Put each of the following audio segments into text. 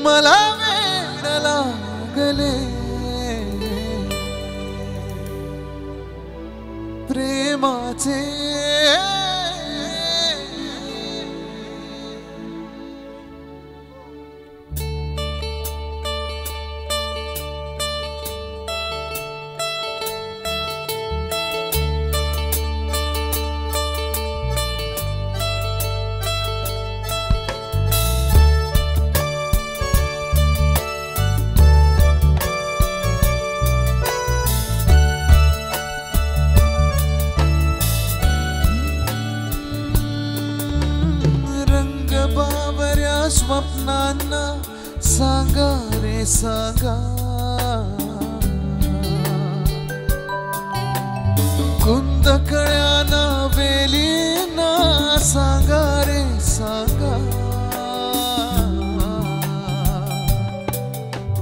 मला वेड लागले प्रेमाचे स्वप्नांना सांगा रे सांगा कुंदकळ्याना वेलीना सांगा रे सांगा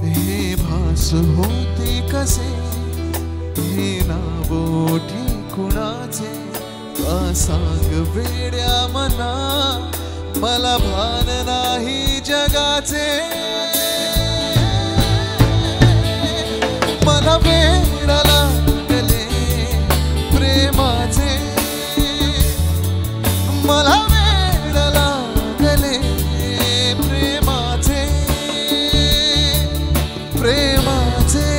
हे भास होते कसे हे नावोठी कुणाचे का सांग वेड्या मना मला भान नाही जगाचे मला वेड लागले प्रेमाचे मला वेड लागले प्रेमाचे प्रेमाचे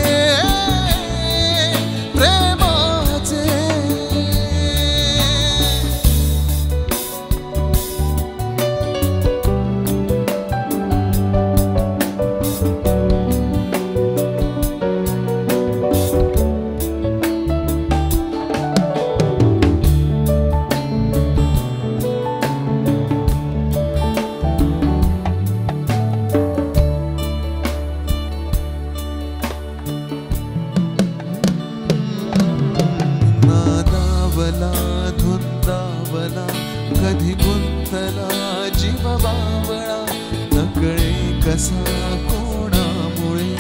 धुंदावला कधी गुंतला जीव बावळा नकळे कसा कोणामुळे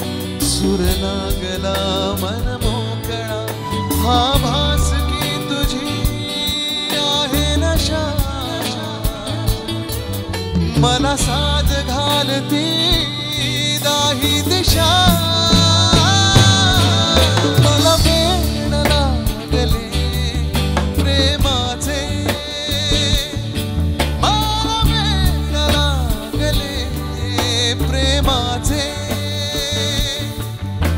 सूर लागला मन मोकळा हा भास की तुझी आहे नशा मला साथ घालती दाही दिशा मला वेड लागले प्रेमाचे मला वेड लागले प्रेमाचे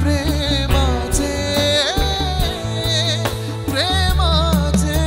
प्रेमाचे प्रेमाचे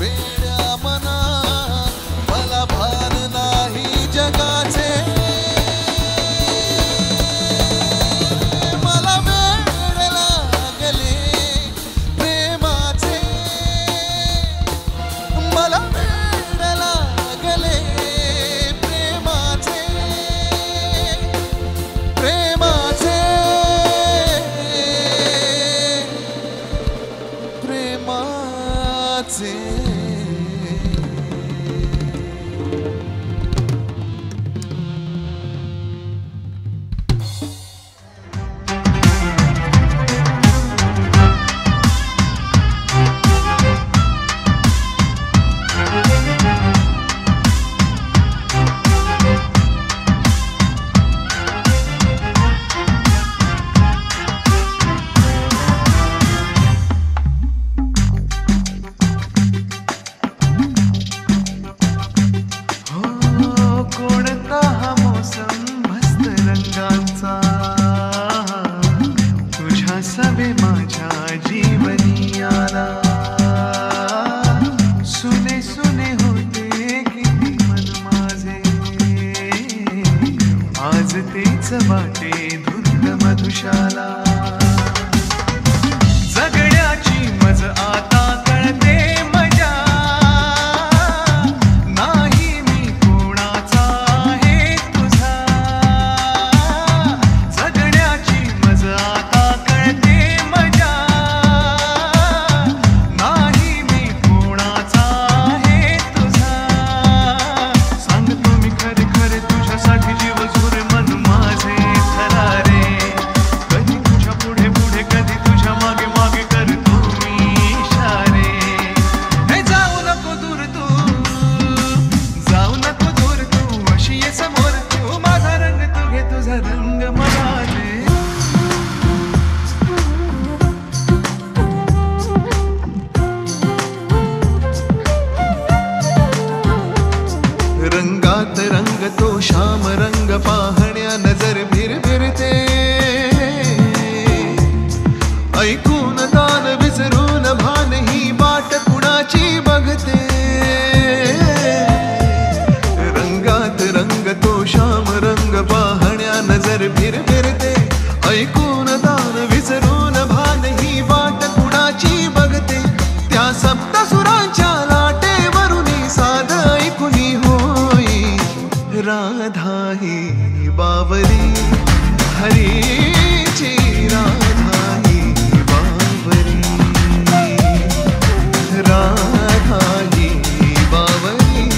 वेड्या मना मला भान नाही जगाचे मला वेड लागले प्रेमाचे मला वेड लागले प्रेमाचे प्रेमाचे प्रेमाचे वाटे धुंद मधुशाला जगण्याची मज आता कळते मजा नाही मी कोणाचा आहे तुझा जगण्याची मज आता कळते मजा नाही मी कोणाचा आहे तुझा सांगतो मी खरे खरे तुझ्यासाठी जीव झुरे मन माझे थरारे कधी तुझ्या पुढे पुढे कधी तुझ्या मागे मागे करतो मी इशारे हे जाऊ नको दूर तू अशी ये समोर तू माझा रंग तू घे तुझा रंग मला दे रंगात रंग तो श्याम रंग पाहण्या नजर भिरभिरते ऐकून तान विसरून भान ही वाट कुणाची बघते रंगात रंग तो श्याम रंग पाहण्या नजर भिरभिरते ऐकून तान विसरून भान ही वाट कुणाची बघते त्या सप्तसुरांच्या लाटेवरून साध ऐकुनी होई राधा ही बावरी हरीची राधा ही बावरी राधा ही बावरी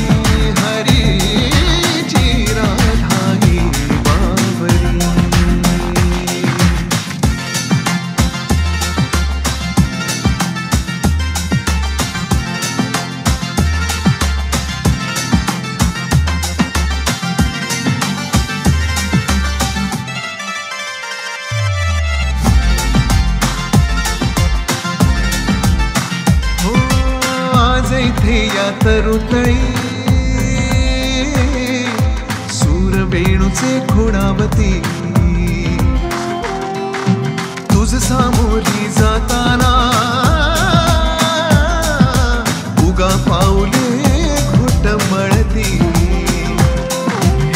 हरीची राधा ही बावरी इथे या तरुतळी सूर वेणूचे खोडावती तुझ सामोरी जाताना उगा पाऊले घुटमळती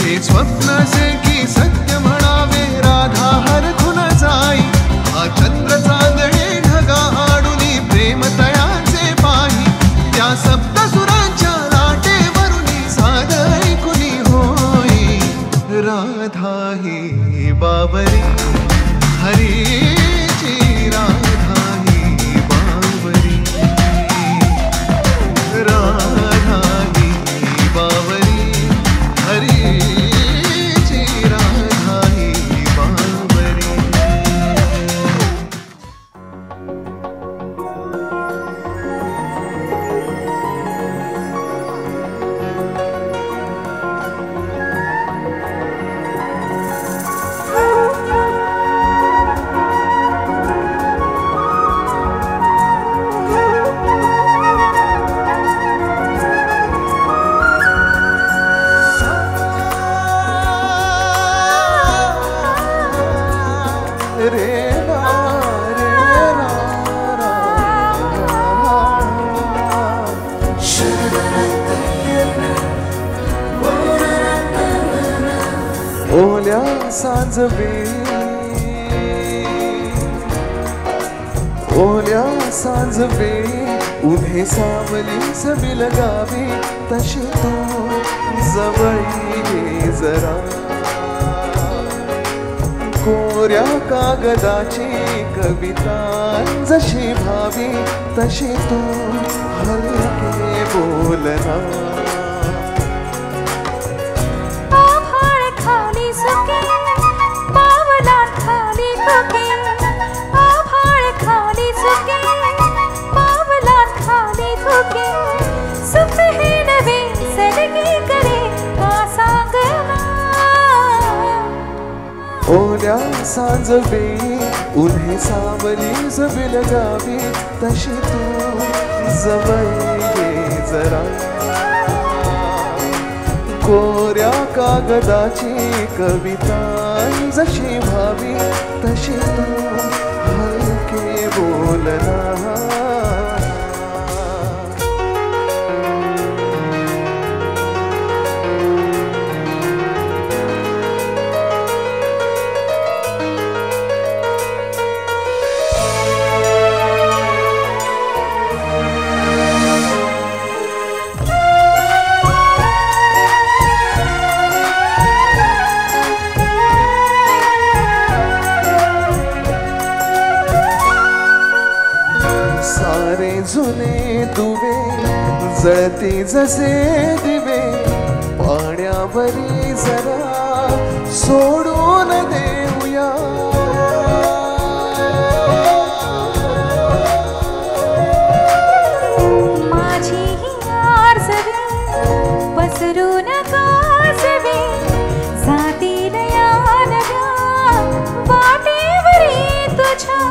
हे स्वप्न से की सत्य म्हणावे राधा हरखून जाई हा चंद्र चांदणे ढगा आडुनी प्रेम तळाचे पाही त्या सप्तसुरांच्या लाटेवरून साध ऐकुनी होई राधा ही बावरी हरीची राधा ही बावरी राधा ही बावरी हरीची राधा ही बावरी ओल्या सांजवेळी, ओल्या सांजवेळी उन्हे सावली बिलगावी, तशी तू जवळ ये जरा. कोऱ्या कागदाची कविता जशी भावी, तशी तू हलके बोलना. आभाळ खाली सुके, पावलात खाली फुके. आभाळ खाली सुके, पावलात खाली फुके. सुख हे नवे सलगी करे का सांगना. ओल्या सांजवेळी उन्हे सावली बिलगावी, तशी तू जवळ ये जरा. कोऱ्या कागदाची कविता जशी भावी, तशी तू हलके बोलना. सारे जुने दुवे जळते जसे दिवे, पाण्यावरी जरा सोडून देऊया. माझी ही आरजवी पसरून काजवे, जातील या नव्या वाटेवरी तुझ्या.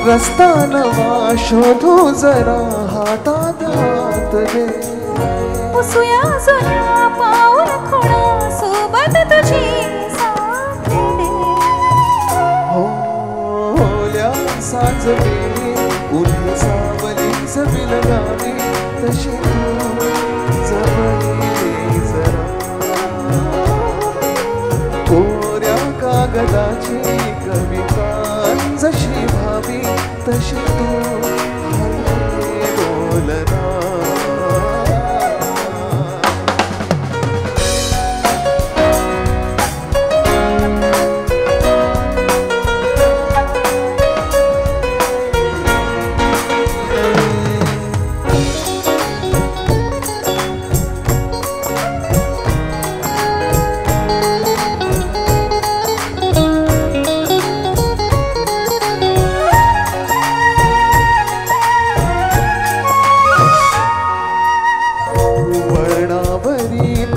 रस्ता नवा शोधू जरा, हातात हात दे. पुसूया जुन्या पाऊल खुणा, सोबत तुझी साथ दे. ओल्या सांजवेळी उन्हे सावली बिलगावी, तशी तू जवळ ये जरा. कोऱ्या कागदाची कविता जशी भावी, तशी तू हलके बोलना.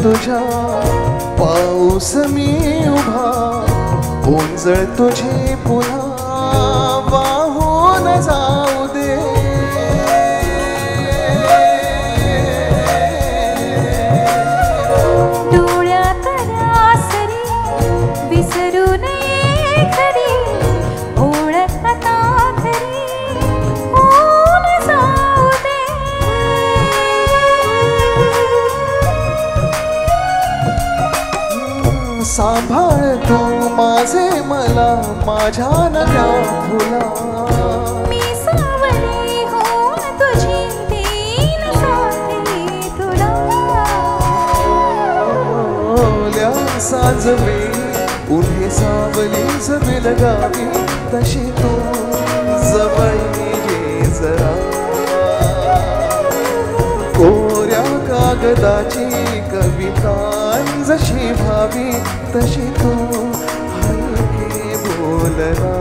तुझ्या पाऊस मी उभा, ओंजळ तुझे पुन्हा वाहून जाऊ दे. डोळ्यात रासरी विसरू नये खरी, ओळख आता खरी होऊन जाऊ दे. सांभाळ तू माझे मला माझ्या नव्या फुला. मी सावली होऊन तुझी देईन साथी तुला. ओल्या सांजवेळी उन्हे सावली बिलगावी, तशी तू जवळ ये जरा. कोऱ्या कागदाची कविता जशी भावी, तशी तू हलके बोलना.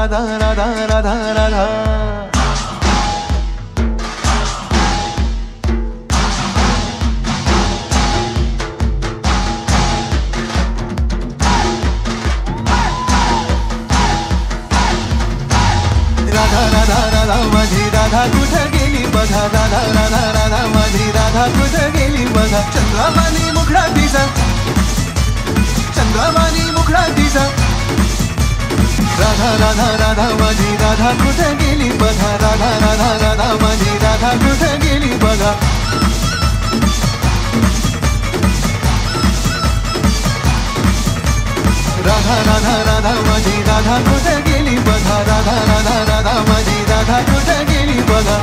राधा राधा राधा राधा राधा राधा राधा माझी राधा कुठे गेली बघा राधा राधा राधा माझी राधा कुठे गेली बघा चंद्रवाणी मुखडा तिचा चंद्रवाणी मुखडा तिचा राधा राधा राधा माझी राधा कुठे गेली बघा राधा राधा राधा माझी राधा कुठे गेली बघा राधा राधा राधा माझी राधा कुठे गेली बघा राधा राधा राधा माझी राधा कुठे गेली बघा